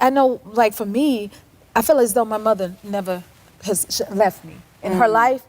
I know, like for me, I feel as though my mother never has left me. In her life,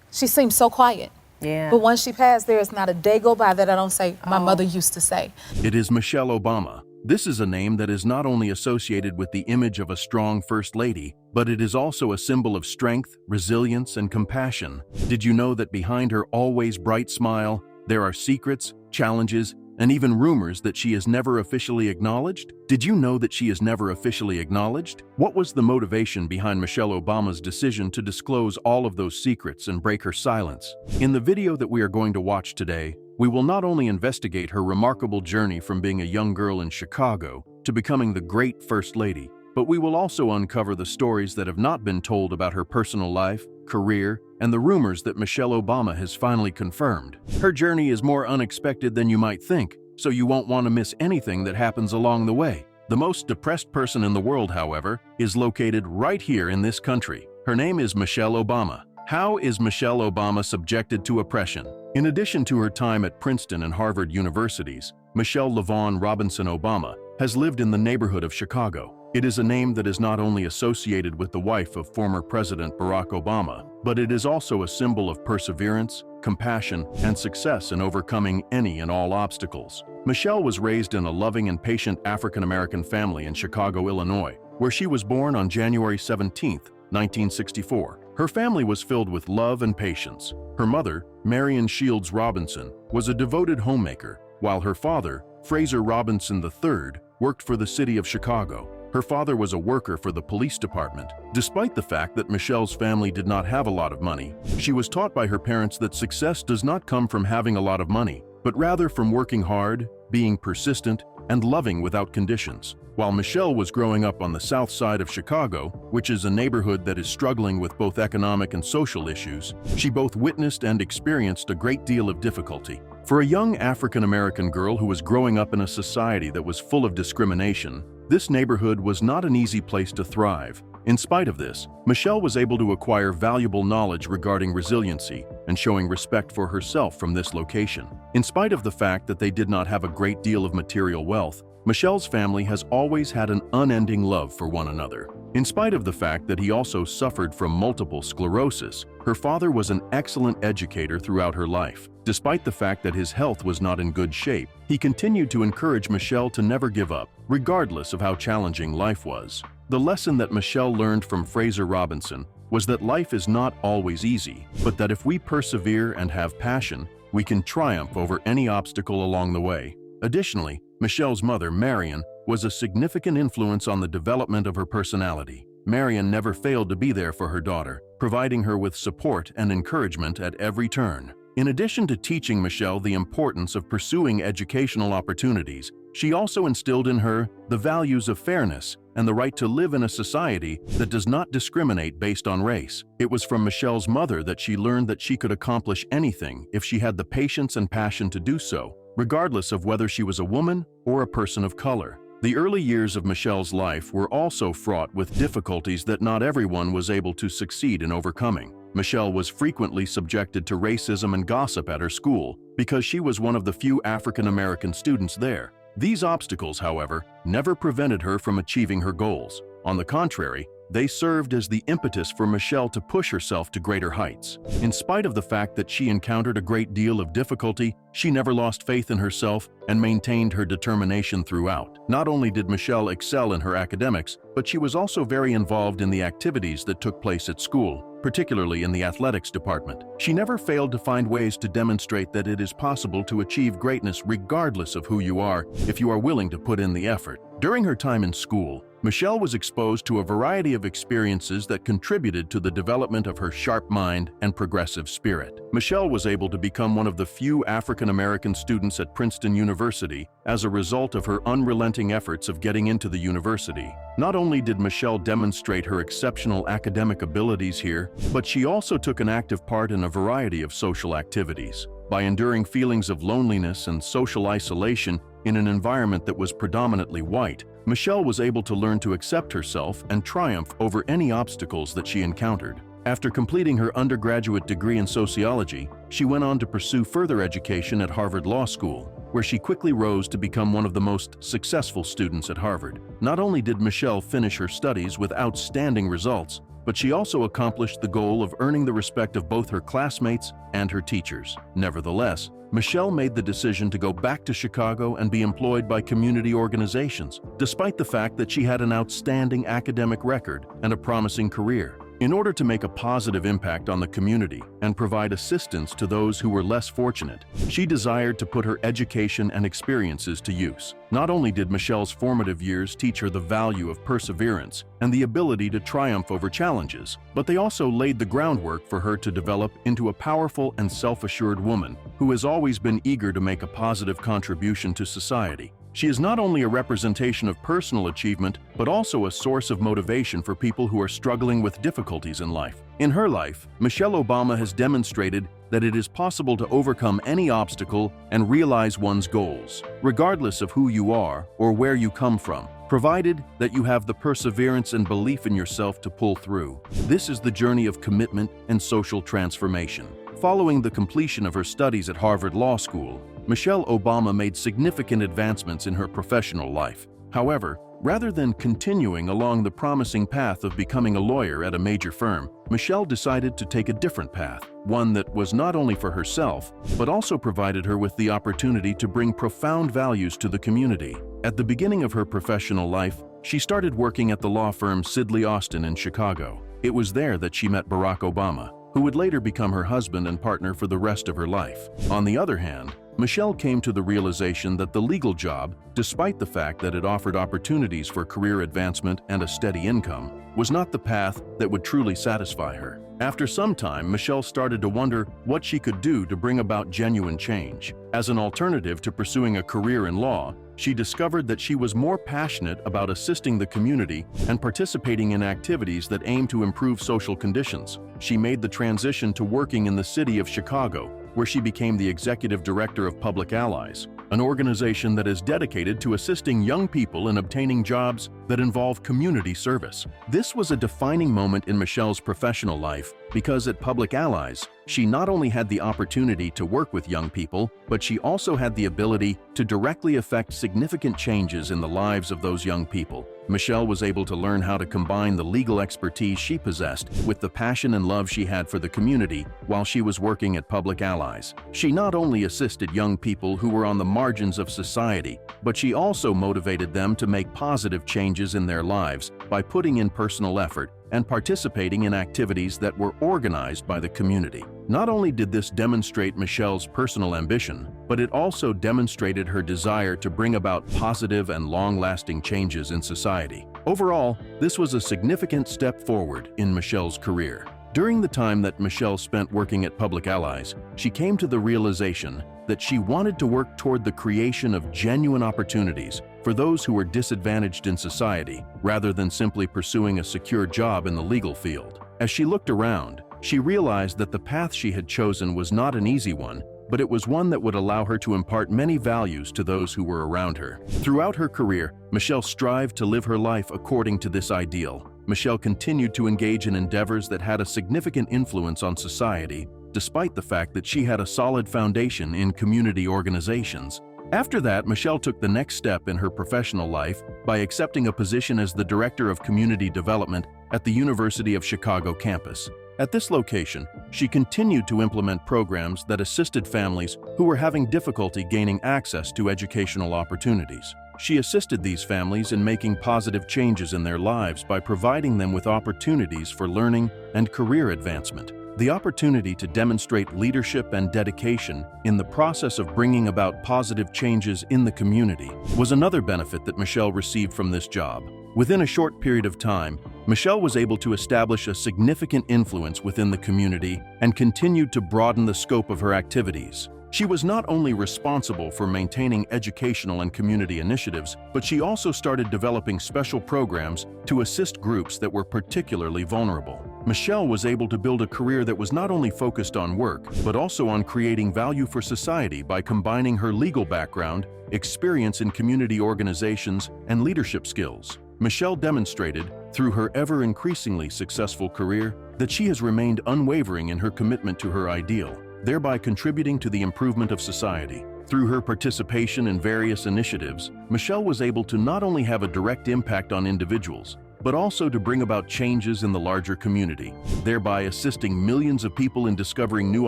she seems so quiet. Yeah. But once she passed, there is not a day go by that I don't say, my mother used to say. It is Michelle Obama. This is a name that is not only associated with the image of a strong First Lady, but it is also a symbol of strength, resilience, and compassion. Did you know that behind her always bright smile, there are secrets, challenges, and even rumors that she is never officially acknowledged? Did you know that she is never officially acknowledged? What was the motivation behind Michelle Obama's decision to disclose all of those secrets and break her silence? In the video that we are going to watch today, we will not only investigate her remarkable journey from being a young girl in Chicago to becoming the great First Lady, but we will also uncover the stories that have not been told about her personal life, career, and the rumors that Michelle Obama has finally confirmed. Her journey is more unexpected than you might think, so you won't want to miss anything that happens along the way. The most depressed person in the world, however, is located right here in this country. Her name is Michelle Obama. How is Michelle Obama subjected to oppression? In addition to her time at Princeton and Harvard universities, Michelle LaVaughn Robinson Obama has lived in the neighborhood of Chicago. It is a name that is not only associated with the wife of former President Barack Obama, but it is also a symbol of perseverance, compassion, and success in overcoming any and all obstacles. Michelle was raised in a loving and patient African-American family in Chicago, Illinois, where she was born on January 17, 1964. Her family was filled with love and patience. Her mother, Marion Shields Robinson, was a devoted homemaker, while her father, Fraser Robinson III, worked for the city of Chicago. Her father was a worker for the police department. Despite the fact that Michelle's family did not have a lot of money, she was taught by her parents that success does not come from having a lot of money, but rather from working hard, being persistent, and loving without conditions. While Michelle was growing up on the south side of Chicago, which is a neighborhood that is struggling with both economic and social issues, she both witnessed and experienced a great deal of difficulty. For a young African-American girl who was growing up in a society that was full of discrimination, this neighborhood was not an easy place to thrive. In spite of this, Michelle was able to acquire valuable knowledge regarding resiliency and showing respect for herself from this location. In spite of the fact that they did not have a great deal of material wealth, Michelle's family has always had an unending love for one another. In spite of the fact that he also suffered from multiple sclerosis, her father was an excellent educator throughout her life. Despite the fact that his health was not in good shape, he continued to encourage Michelle to never give up, regardless of how challenging life was. The lesson that Michelle learned from Fraser Robinson was that life is not always easy, but that if we persevere and have passion, we can triumph over any obstacle along the way. Additionally, Michelle's mother, Marion, was a significant influence on the development of her personality. Marion never failed to be there for her daughter, providing her with support and encouragement at every turn. In addition to teaching Michelle the importance of pursuing educational opportunities, she also instilled in her the values of fairness and the right to live in a society that does not discriminate based on race. It was from Michelle's mother that she learned that she could accomplish anything if she had the patience and passion to do so, regardless of whether she was a woman or a person of color. The early years of Michelle's life were also fraught with difficulties that not everyone was able to succeed in overcoming. Michelle was frequently subjected to racism and gossip at her school because she was one of the few African-American students there. These obstacles, however, never prevented her from achieving her goals. On the contrary, they served as the impetus for Michelle to push herself to greater heights. In spite of the fact that she encountered a great deal of difficulty, she never lost faith in herself and maintained her determination throughout. Not only did Michelle excel in her academics, but she was also very involved in the activities that took place at school, particularly in the athletics department. She never failed to find ways to demonstrate that it is possible to achieve greatness regardless of who you are if you are willing to put in the effort. During her time in school, Michelle was exposed to a variety of experiences that contributed to the development of her sharp mind and progressive spirit. Michelle was able to become one of the few African-American students at Princeton University as a result of her unrelenting efforts of getting into the university. Not only did Michelle demonstrate her exceptional academic abilities here, but she also took an active part in a variety of social activities. By enduring feelings of loneliness and social isolation in an environment that was predominantly white, Michelle was able to learn to accept herself and triumph over any obstacles that she encountered. After completing her undergraduate degree in sociology, she went on to pursue further education at Harvard Law School, where she quickly rose to become one of the most successful students at Harvard. Not only did Michelle finish her studies with outstanding results, but she also accomplished the goal of earning the respect of both her classmates and her teachers. Nevertheless, Michelle made the decision to go back to Chicago and be employed by community organizations, despite the fact that she had an outstanding academic record and a promising career. In order to make a positive impact on the community and provide assistance to those who were less fortunate, she desired to put her education and experiences to use. Not only did Michelle's formative years teach her the value of perseverance and the ability to triumph over challenges, but they also laid the groundwork for her to develop into a powerful and self-assured woman who has always been eager to make a positive contribution to society. She is not only a representation of personal achievement, but also a source of motivation for people who are struggling with difficulties in life. In her life, Michelle Obama has demonstrated that it is possible to overcome any obstacle and realize one's goals, regardless of who you are or where you come from, provided that you have the perseverance and belief in yourself to pull through. This is the journey of commitment and social transformation. Following the completion of her studies at Harvard Law School, Michelle Obama made significant advancements in her professional life. However, rather than continuing along the promising path of becoming a lawyer at a major firm, Michelle decided to take a different path, one that was not only for herself, but also provided her with the opportunity to bring profound values to the community. At the beginning of her professional life, she started working at the law firm Sidley Austin in Chicago. It was there that she met Barack Obama, who would later become her husband and partner for the rest of her life. On the other hand, Michelle came to the realization that the legal job, despite the fact that it offered opportunities for career advancement and a steady income, was not the path that would truly satisfy her. After some time, Michelle started to wonder what she could do to bring about genuine change. As an alternative to pursuing a career in law, she discovered that she was more passionate about assisting the community and participating in activities that aim to improve social conditions. She made the transition to working in the city of Chicago, where she became the executive director of Public Allies, an organization that is dedicated to assisting young people in obtaining jobs that involve community service. This was a defining moment in Michelle's professional life because at Public Allies, she not only had the opportunity to work with young people, but she also had the ability to directly affect significant changes in the lives of those young people. Michelle was able to learn how to combine the legal expertise she possessed with the passion and love she had for the community while she was working at Public Allies. She not only assisted young people who were on the margins of society, but she also motivated them to make positive changes in their lives by putting in personal effort and participating in activities that were organized by the community. Not only did this demonstrate Michelle's personal ambition, but it also demonstrated her desire to bring about positive and long-lasting changes in society. Overall, this was a significant step forward in Michelle's career. During the time that Michelle spent working at Public Allies, she came to the realization that she wanted to work toward the creation of genuine opportunities for those who were disadvantaged in society, rather than simply pursuing a secure job in the legal field. As she looked around, she realized that the path she had chosen was not an easy one, but it was one that would allow her to impart many values to those who were around her. Throughout her career, Michelle strived to live her life according to this ideal. Michelle continued to engage in endeavors that had a significant influence on society, despite the fact that she had a solid foundation in community organizations. After that, Michelle took the next step in her professional life by accepting a position as the Director of Community Development at the University of Chicago campus. At this location, she continued to implement programs that assisted families who were having difficulty gaining access to educational opportunities. She assisted these families in making positive changes in their lives by providing them with opportunities for learning and career advancement. The opportunity to demonstrate leadership and dedication in the process of bringing about positive changes in the community was another benefit that Michelle received from this job. Within a short period of time, Michelle was able to establish a significant influence within the community and continued to broaden the scope of her activities. She was not only responsible for maintaining educational and community initiatives, but she also started developing special programs to assist groups that were particularly vulnerable. Michelle was able to build a career that was not only focused on work, but also on creating value for society by combining her legal background, experience in community organizations, and leadership skills. Michelle demonstrated, through her ever-increasingly successful career, that she has remained unwavering in her commitment to her ideal, thereby contributing to the improvement of society. Through her participation in various initiatives, Michelle was able to not only have a direct impact on individuals, but also to bring about changes in the larger community, thereby assisting millions of people in discovering new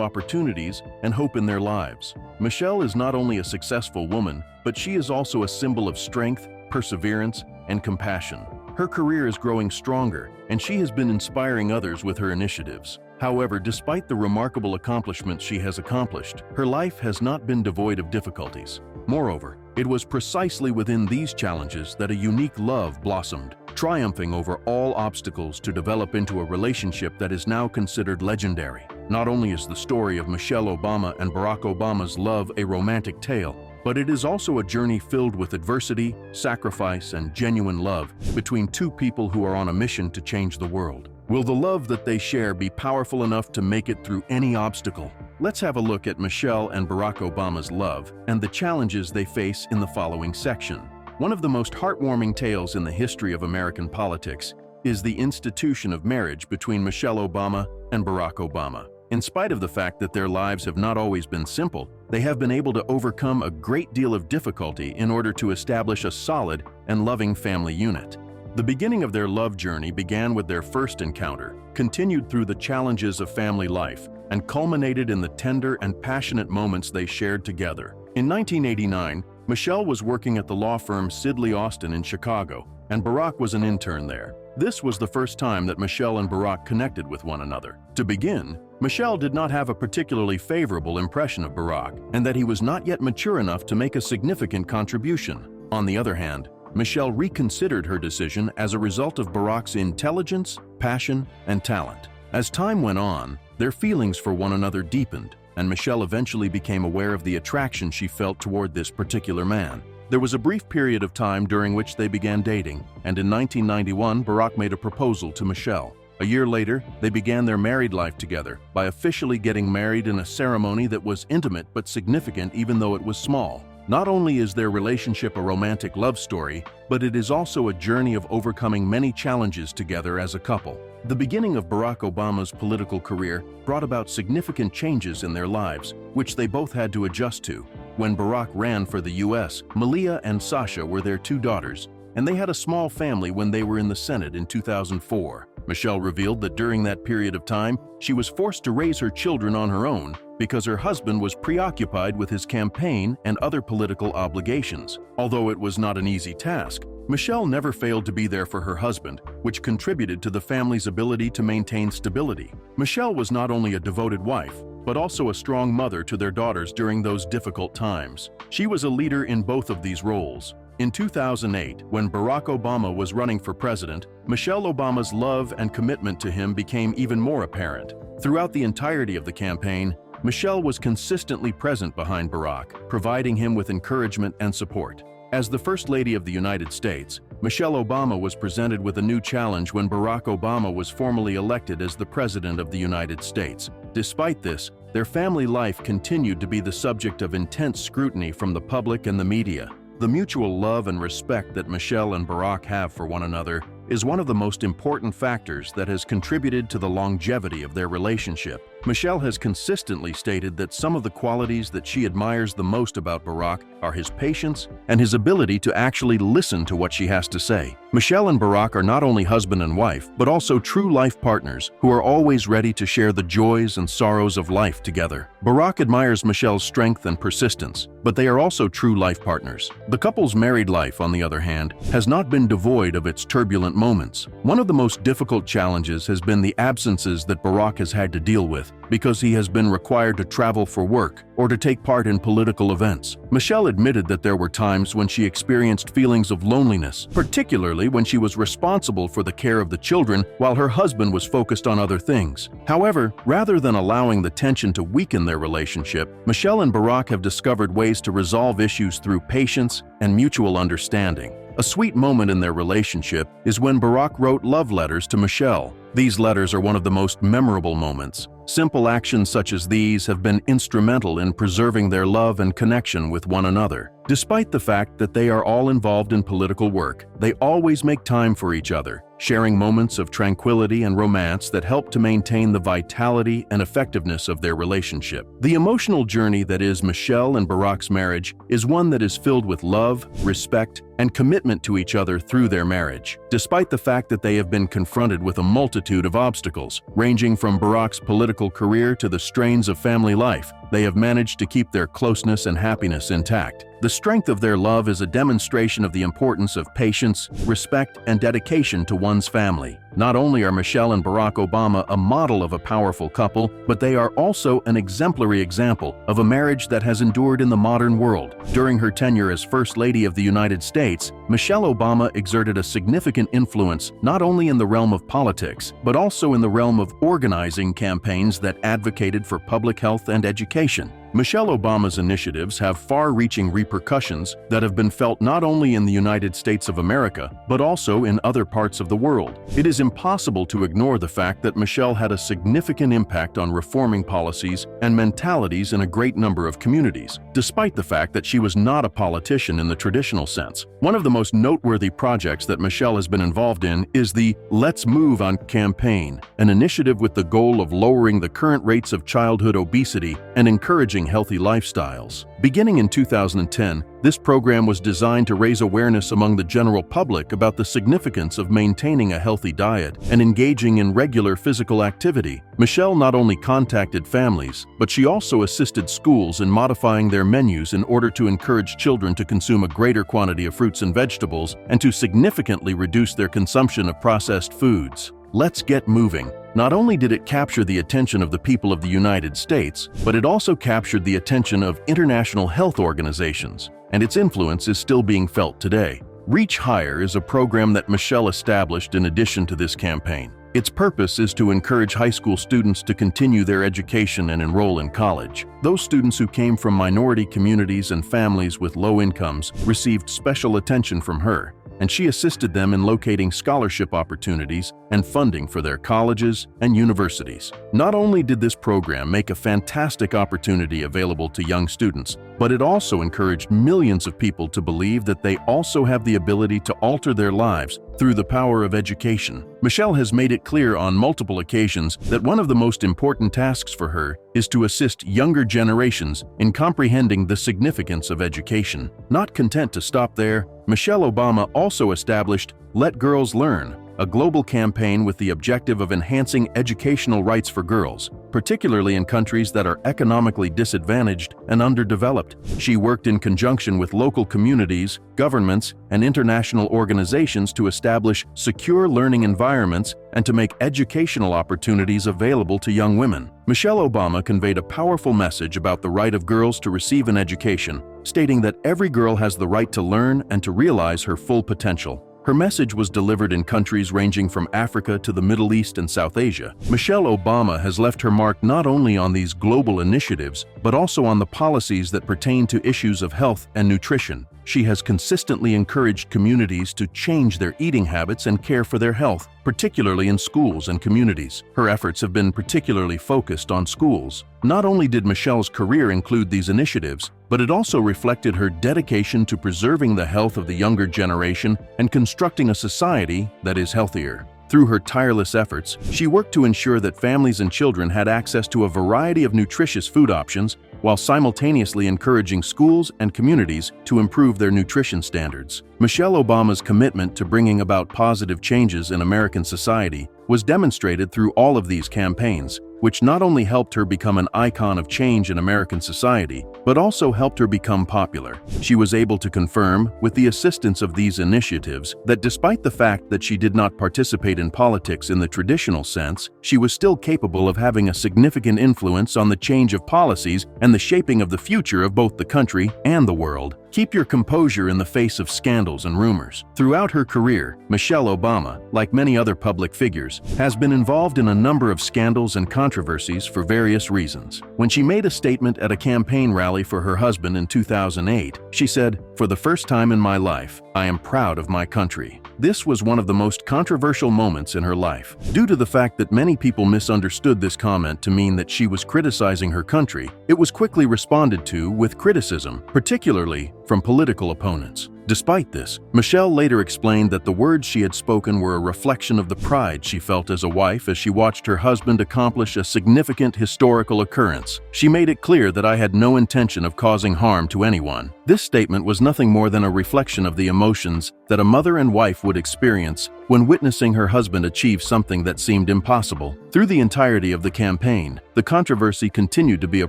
opportunities and hope in their lives. Michelle is not only a successful woman, but she is also a symbol of strength, perseverance, and compassion. Her career is growing stronger, and she has been inspiring others with her initiatives. However, despite the remarkable accomplishments she has accomplished, her life has not been devoid of difficulties. Moreover, it was precisely within these challenges that a unique love blossomed, triumphing over all obstacles to develop into a relationship that is now considered legendary. Not only is the story of Michelle Obama and Barack Obama's love a romantic tale, but it is also a journey filled with adversity, sacrifice, and genuine love between two people who are on a mission to change the world. Will the love that they share be powerful enough to make it through any obstacle? Let's have a look at Michelle and Barack Obama's love and the challenges they face in the following section. One of the most heartwarming tales in the history of American politics is the institution of marriage between Michelle Obama and Barack Obama. In spite of the fact that their lives have not always been simple, they have been able to overcome a great deal of difficulty in order to establish a solid and loving family unit. The beginning of their love journey began with their first encounter, continued through the challenges of family life, and culminated in the tender and passionate moments they shared together. In 1989, Michelle was working at the law firm Sidley Austin in Chicago, and Barack was an intern there. This was the first time that Michelle and Barack connected with one another. To begin, Michelle did not have a particularly favorable impression of Barack, and that he was not yet mature enough to make a significant contribution. On the other hand, Michelle reconsidered her decision as a result of Barack's intelligence, passion, and talent. As time went on, their feelings for one another deepened, and Michelle eventually became aware of the attraction she felt toward this particular man. There was a brief period of time during which they began dating, and in 1991, Barack made a proposal to Michelle. A year later, they began their married life together by officially getting married in a ceremony that was intimate but significant even though it was small. Not only is their relationship a romantic love story, but it is also a journey of overcoming many challenges together as a couple. The beginning of Barack Obama's political career brought about significant changes in their lives, which they both had to adjust to. When Barack ran for the U.S., Malia and Sasha were their two daughters, and they had a small family when they were in the Senate in 2004. Michelle revealed that during that period of time, she was forced to raise her children on her own because her husband was preoccupied with his campaign and other political obligations. Although it was not an easy task, Michelle never failed to be there for her husband, which contributed to the family's ability to maintain stability. Michelle was not only a devoted wife, but also a strong mother to their daughters during those difficult times. She was a leader in both of these roles. In 2008, when Barack Obama was running for president, Michelle Obama's love and commitment to him became even more apparent. Throughout the entirety of the campaign, Michelle was consistently present behind Barack, providing him with encouragement and support. As the First Lady of the United States, Michelle Obama was presented with a new challenge when Barack Obama was formally elected as the President of the United States. Despite this, their family life continued to be the subject of intense scrutiny from the public and the media. The mutual love and respect that Michelle and Barack have for one another is one of the most important factors that has contributed to the longevity of their relationship. Michelle has consistently stated that some of the qualities that she admires the most about Barack are his patience and his ability to actually listen to what she has to say. Michelle and Barack are not only husband and wife, but also true life partners who are always ready to share the joys and sorrows of life together. Barack admires Michelle's strength and persistence, but they are also true life partners. The couple's married life, on the other hand, has not been devoid of its turbulent moments. One of the most difficult challenges has been the absences that Barack has had to deal with because he has been required to travel for work or to take part in political events. Michelle admitted that there were times when she experienced feelings of loneliness, particularly when she was responsible for the care of the children while her husband was focused on other things. However, rather than allowing the tension to weaken their relationship, Michelle and Barack have discovered ways to resolve issues through patience and mutual understanding. A sweet moment in their relationship is when Barack wrote love letters to Michelle. These letters are one of the most memorable moments. Simple actions such as these have been instrumental in preserving their love and connection with one another. Despite the fact that they are all involved in political work, they always make time for each other, sharing moments of tranquility and romance that help to maintain the vitality and effectiveness of their relationship. The emotional journey that is Michelle and Barack's marriage is one that is filled with love, respect, and commitment to each other through their marriage. Despite the fact that they have been confronted with a multitude of obstacles, ranging from Barack's political career to the strains of family life, they have managed to keep their closeness and happiness intact. The strength of their love is a demonstration of the importance of patience, respect, and dedication to one's family. Not only are Michelle and Barack Obama a model of a powerful couple, but they are also an exemplary example of a marriage that has endured in the modern world. During her tenure as First Lady of the United States, Michelle Obama exerted a significant influence not only in the realm of politics, but also in the realm of organizing campaigns that advocated for public health and education. Michelle Obama's initiatives have far-reaching repercussions that have been felt not only in the United States of America, but also in other parts of the world. It is impossible to ignore the fact that Michelle had a significant impact on reforming policies and mentalities in a great number of communities, despite the fact that she was not a politician in the traditional sense. One of the most noteworthy projects that Michelle has been involved in is the Let's Move On campaign, an initiative with the goal of lowering the current rates of childhood obesity and encouraging healthy lifestyles. Beginning in 2010, this program was designed to raise awareness among the general public about the significance of maintaining a healthy diet and engaging in regular physical activity. Michelle not only contacted families, but she also assisted schools in modifying their menus in order to encourage children to consume a greater quantity of fruits and vegetables and to significantly reduce their consumption of processed foods. Let's Get Moving. Not only did it capture the attention of the people of the United States, but it also captured the attention of international health organizations, and its influence is still being felt today. Reach Higher is a program that Michelle established in addition to this campaign. Its purpose is to encourage high school students to continue their education and enroll in college. Those students who came from minority communities and families with low incomes received special attention from her, and she assisted them in locating scholarship opportunities and funding for their colleges and universities. Not only did this program make a fantastic opportunity available to young students, but it also encouraged millions of people to believe that they also have the ability to alter their lives through the power of education. Michelle has made it clear on multiple occasions that one of the most important tasks for her is to assist younger generations in comprehending the significance of education. Not content to stop there, Michelle Obama also established Let Girls Learn, a global campaign with the objective of enhancing educational rights for girls, particularly in countries that are economically disadvantaged and underdeveloped. She worked in conjunction with local communities, governments, and international organizations to establish secure learning environments and to make educational opportunities available to young women. Michelle Obama conveyed a powerful message about the right of girls to receive an education, stating that every girl has the right to learn and to realize her full potential. Her message was delivered in countries ranging from Africa to the Middle East and South Asia. Michelle Obama has left her mark not only on these global initiatives, but also on the policies that pertain to issues of health and nutrition. She has consistently encouraged communities to change their eating habits and care for their health, particularly in schools and communities. Her efforts have been particularly focused on schools. Not only did Michelle's career include these initiatives, but it also reflected her dedication to preserving the health of the younger generation and constructing a society that is healthier. Through her tireless efforts, she worked to ensure that families and children had access to a variety of nutritious food options while simultaneously encouraging schools and communities to improve their nutrition standards. Michelle Obama's commitment to bringing about positive changes in American society was demonstrated through all of these campaigns, which not only helped her become an icon of change in American society, but also helped her become popular. She was able to confirm, with the assistance of these initiatives, that despite the fact that she did not participate in politics in the traditional sense, she was still capable of having a significant influence on the change of policies and the shaping of the future of both the country and the world. Keep your composure in the face of scandals and rumors. Throughout her career, Michelle Obama, like many other public figures, has been involved in a number of scandals and controversies for various reasons. When she made a statement at a campaign rally for her husband in 2008, she said, "For the first time in my life, I am proud of my country." This was one of the most controversial moments in her life. Due to the fact that many people misunderstood this comment to mean that she was criticizing her country, it was quickly responded to with criticism, particularly from political opponents. Despite this, Michelle later explained that the words she had spoken were a reflection of the pride she felt as a wife as she watched her husband accomplish a significant historical occurrence. She made it clear that I had no intention of causing harm to anyone. This statement was nothing more than a reflection of the emotions that a mother and wife would experience when witnessing her husband achieve something that seemed impossible. Through the entirety of the campaign, the controversy continued to be a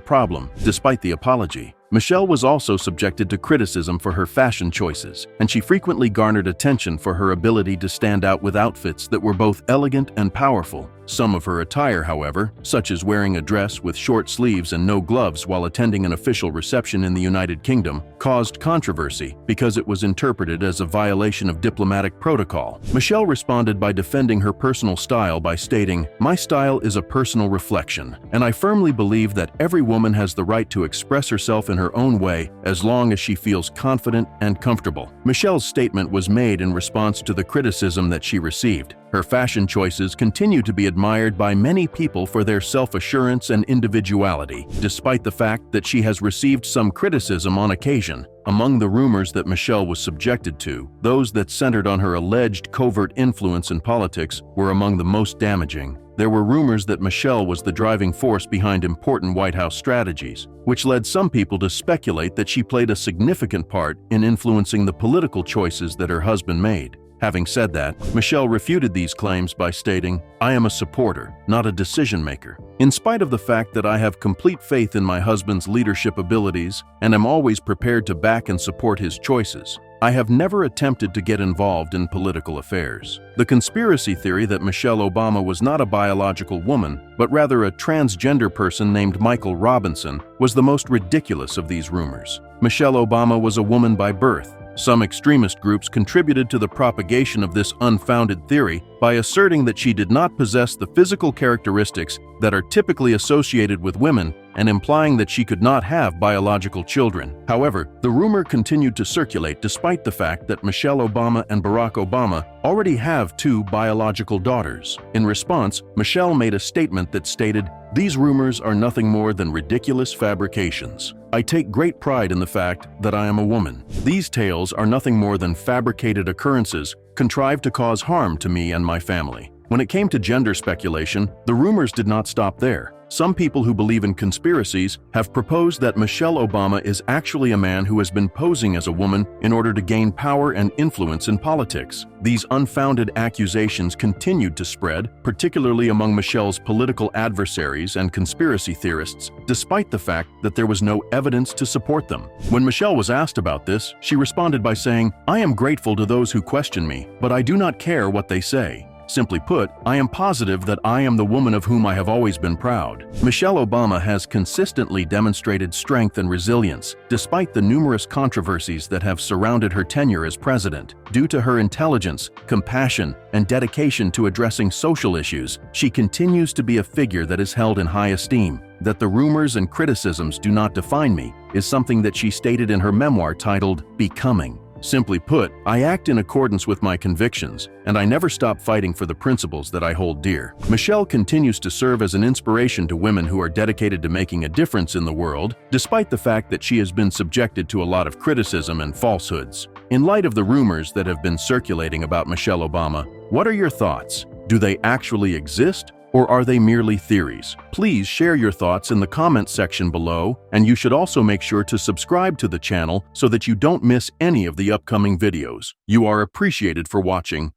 problem, despite the apology. Michelle was also subjected to criticism for her fashion choices, and she frequently garnered attention for her ability to stand out with outfits that were both elegant and powerful. Some of her attire, however, such as wearing a dress with short sleeves and no gloves while attending an official reception in the United Kingdom, caused controversy because it was interpreted as a violation of diplomatic protocol. Michelle responded by defending her personal style by stating, "My style is a personal reflection, and I firmly believe that every woman has the right to express herself in her own way as long as she feels confident and comfortable." Michelle's statement was made in response to the criticism that she received. Her fashion choices continue to be admired by many people for their self-assurance and individuality, despite the fact that she has received some criticism on occasion. Among the rumors that Michelle was subjected to, those that centered on her alleged covert influence in politics were among the most damaging. There were rumors that Michelle was the driving force behind important White House strategies, which led some people to speculate that she played a significant part in influencing the political choices that her husband made. Having said that, Michelle refuted these claims by stating, "I am a supporter, not a decision maker. In spite of the fact that I have complete faith in my husband's leadership abilities and am always prepared to back and support his choices, I have never attempted to get involved in political affairs." The conspiracy theory that Michelle Obama was not a biological woman, but rather a transgender person named Michael Robinson, was the most ridiculous of these rumors. Michelle Obama was a woman by birth. Some extremist groups contributed to the propagation of this unfounded theory by asserting that she did not possess the physical characteristics that are typically associated with women and implying that she could not have biological children. However, the rumor continued to circulate despite the fact that Michelle Obama and Barack Obama already have 2 biological daughters. In response, Michelle made a statement that stated, "These rumors are nothing more than ridiculous fabrications. I take great pride in the fact that I am a woman. These tales are nothing more than fabricated occurrences contrived to cause harm to me and my family." When it came to gender speculation, the rumors did not stop there. Some people who believe in conspiracies have proposed that Michelle Obama is actually a man who has been posing as a woman in order to gain power and influence in politics. These unfounded accusations continued to spread, particularly among Michelle's political adversaries and conspiracy theorists, despite the fact that there was no evidence to support them. When Michelle was asked about this, she responded by saying, "I am grateful to those who question me, but I do not care what they say. Simply put, I am positive that I am the woman of whom I have always been proud." Michelle Obama has consistently demonstrated strength and resilience, despite the numerous controversies that have surrounded her tenure as president. Due to her intelligence, compassion, and dedication to addressing social issues, she continues to be a figure that is held in high esteem. That the rumors and criticisms do not define me is something that she stated in her memoir titled Becoming. Simply put, I act in accordance with my convictions, and I never stop fighting for the principles that I hold dear. Michelle continues to serve as an inspiration to women who are dedicated to making a difference in the world, despite the fact that she has been subjected to a lot of criticism and falsehoods. In light of the rumors that have been circulating about Michelle Obama, what are your thoughts? Do they actually exist? Or are they merely theories? Please share your thoughts in the comments section below, and you should also make sure to subscribe to the channel so that you don't miss any of the upcoming videos. You are appreciated for watching.